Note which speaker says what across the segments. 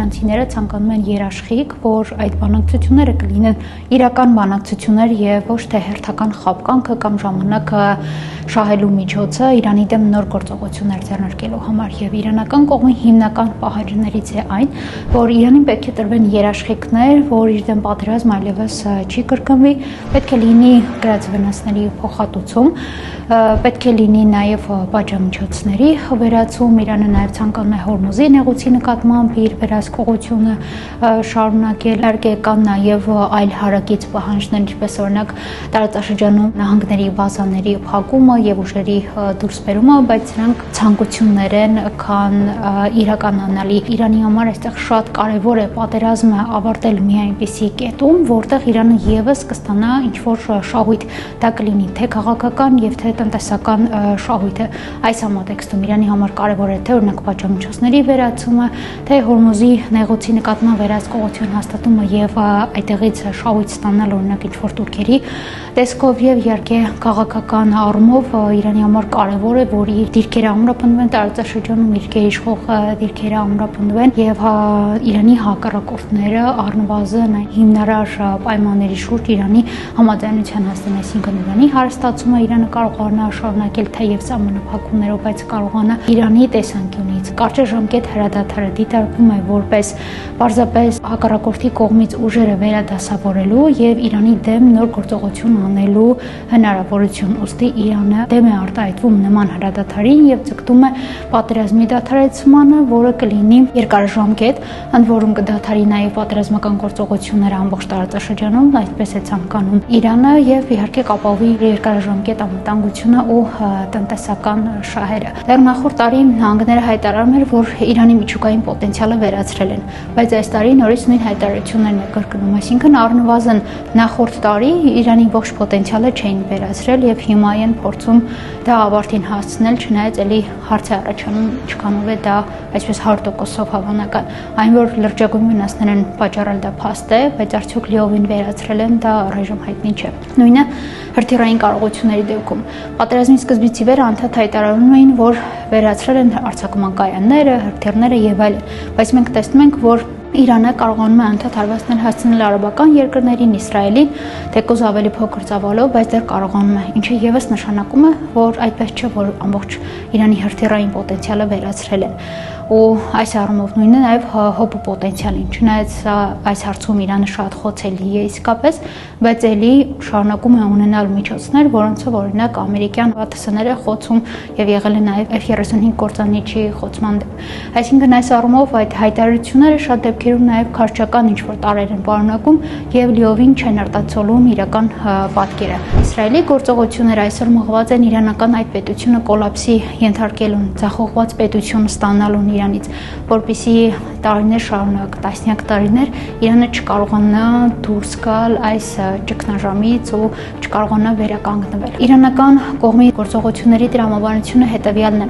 Speaker 1: իրանցիները ցանկանում են երաշխիք, որ այդ բանակցությունները կլինեն իրական բանակցություններ եւ ոչ թե հերթական խաբկանքը կամ ժամանակը շահելու միջոցը Իրանի դեմ նոր գործողություններ ձեռնարկելու համար եւ իրանական կողմի հիմնական պահանջներից է այն, որ Իրանին պետք է տրվեն երաշխիքներ, որ իր դեմ պատերազմ այլևս չի կրկնվի, պետք է լինի գրած վնասների փոխհատուցում, պետք է լինի նաեւ պատժամիջոցների վերացում, Իրանը նաեւ ցանկանում է Հորմուզի նեղուցի նկատմամբ իր վերահսկողությունը շարունակել, իհարկե կան նաեւ այլ հարակից պահանջներ, ինչպես օրինակ տարածաշրջանում նահանգների բազաների փակումը եւ ուժերի դուրսբերումը, բայց սրանք ցանկություններ են, քան իրականանալի։ Իրանի համար այստեղ շատ կարեւոր է պատերազմը ավարտել մի այնպիսի կետում, որտեղ Իրանը եւս կստանա ինչ-որ շահույթ, դա կլինի թե քաղաքական եւ թե տնտեսական շահույթը։ Այս համատեքստում Իրանի համար կարեւոր է թե օրինակ պատժամիջոցների վերացումը, թե Հորմուզի նեղուցի նկատմամբ վերահսկողություն հաստատումը եւ այդտեղից շահույթ ստանալ օրինակ ինչ-որ турքերի տեսքով եւ իհարկե քաղաքական առումով Իրանի համար կարեւոր է, որ իր դիրքերը ամրապնդվեն տարածաշրջանում, իր գերիշխող դիրքերը ամրապնդվեն եւ Իրանի հակառակորդները առնվազն հիմնարար պայմանների շուրջ Իրանի համաձայնության հասնեն, այսինքն Իրանի հարստացումը Իրանը կարողանա շարունակել թեև սահմանափակումներով, բայց կարողանա Իրանի տեսանկյունից կարճաժամկետ հրադադարը դիտարկվում է որպես պարզապես հակառակորդի կողմից ուժերը վերադասավորելու եւ Իրանի դեմ նոր գործողություն անելու հնարավորություն, ուստի Իրանը դեմ է արտահայտվում նման հրադադարին եւ ձգտում է պատերազմի դադարեցմանը, որը կլինի երկարաժամկետ, ընդ որում կդադարի նաեւ պատերազմական գործողությունները ամբողջ տարածաշրջանում, այսպես է ցանկանում Իրանը եւ իհարկե կապավի երկարաժամկետ անվտանգությունը ու տնտեսական շահերը։ Դեռ նախորդ տարի նահանգները հայտարարում էր, որ Իրանի միջուկային պոտենցիալը վերացրել են, բայց այս տարի նորից նույն հայտարարություններն է կրկնում, այսինքն առնվազն նախորդ տարի Իրանի ողջ պոտենցիալը չէին վերացրել եւ հիմա են փորձում դա ավարտին հասցնել, չնայած էլի հարց է առաջանում, ինչքանով է դա այսպես 100%-ով հավանական։ Այն որ լրջագույն վնասներ են պատճառել, դա փաստ է, բայց արդյոք լիովին վերացրել են, դա առայժմ հայտնի չէ։ Նույնը հրթիռային կարողությունների դեպքում պատերազմի սկզբից ի վեր անդադ հայտարարում էին, որ վերացրել են արձակման կայանները, հրթիռները եւ այլն, բայց մենք տեսնում ենք, որ Իրանը կարողանում է անդադ հարվածներ հասցնել արաբական երկրներին, Իսրայելին, թեկուզ ավելի փոքր ծավալով, բայց դեռ կարողանում է, ինչը եւս նշանակում է, որ այդպես չէ, որ ամբողջ Իրանի հրթիռային պոտենցիալը վերացրել են։ Ու այս առումով նույնը նաև հոբու պոտենցիալին, չնայած այս հարցում Իրանը շատ խոցելի է իսկապես, բայց ելի շարունակում է ունենալ միջոցներ, որոնցով օրինակ ամերիկյան ԱԹՍ-ները խոցում եւ եղել է նաև F-35 կործանիչի խոցման դեպ։ Այսինքն այս առումով այդ հայտարարությունները շատ դեպքերում նաև քարոզչական ինչ-որ տարրեր են պարունակում եւ լիովին չեն արտացոլում իրական պատկերը։ Իսրայելի գործողությունները այսօր մղված են իրանական այդ պետությունը կոլապսի ենթարկելուն, ձախողված պետություն ստանալուն Իրանից, որպեսզի տարիներ շարունակ, տասնյակ տարիներ Իրանը չկարողանա դուրս գալ այս ճգնաժամից ու չկարողանա վերականգնվել։ Իրանական կողմի գործողությունների տրամաբանությունը հետևյալն է.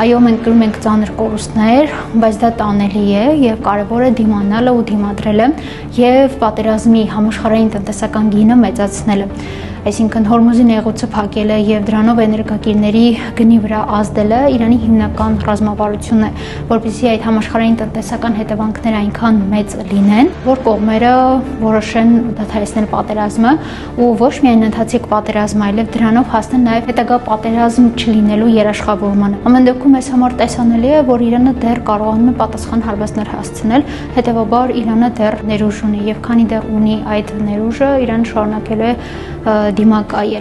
Speaker 1: այո, մենք կրում ենք ծանր կորուստներ, բայց դա տանելի է եւ կարեւոր է դիմանալը ու դիմադրելը եւ պատերազմի համաշխարհային տնտեսական գինը մեծացնելը։ Այսինքն Հորմուզի նեղուցը փակելը եւ դրանով էներգակիրների գնի վրա ազդելը Իրանի հիմնական ռազմավարությունն է, որպեսզի այդ համաշխարհային տնտեսական հետևանքները այնքան մեծ լինեն, որ կողմերը որոշեն դադարեցնել պատերազմը ու ոչ միայն ընթացիկ պատերազմ, այլև դրանով հասնեն նաեւ հետագա պատերազմ չլինելու երաշխավորմանը։ Ամեն դեպքում այս համար տեսանելի է, որ Իրանը դեռ կարողանում է պատասխան հարվածներ հասցնել, հետեւաբար Իրանը դեռ ներուժ ունի եւ քանի դեռ ունի այդ ներուժը, Իրանը շարունակելու է դիմակայել։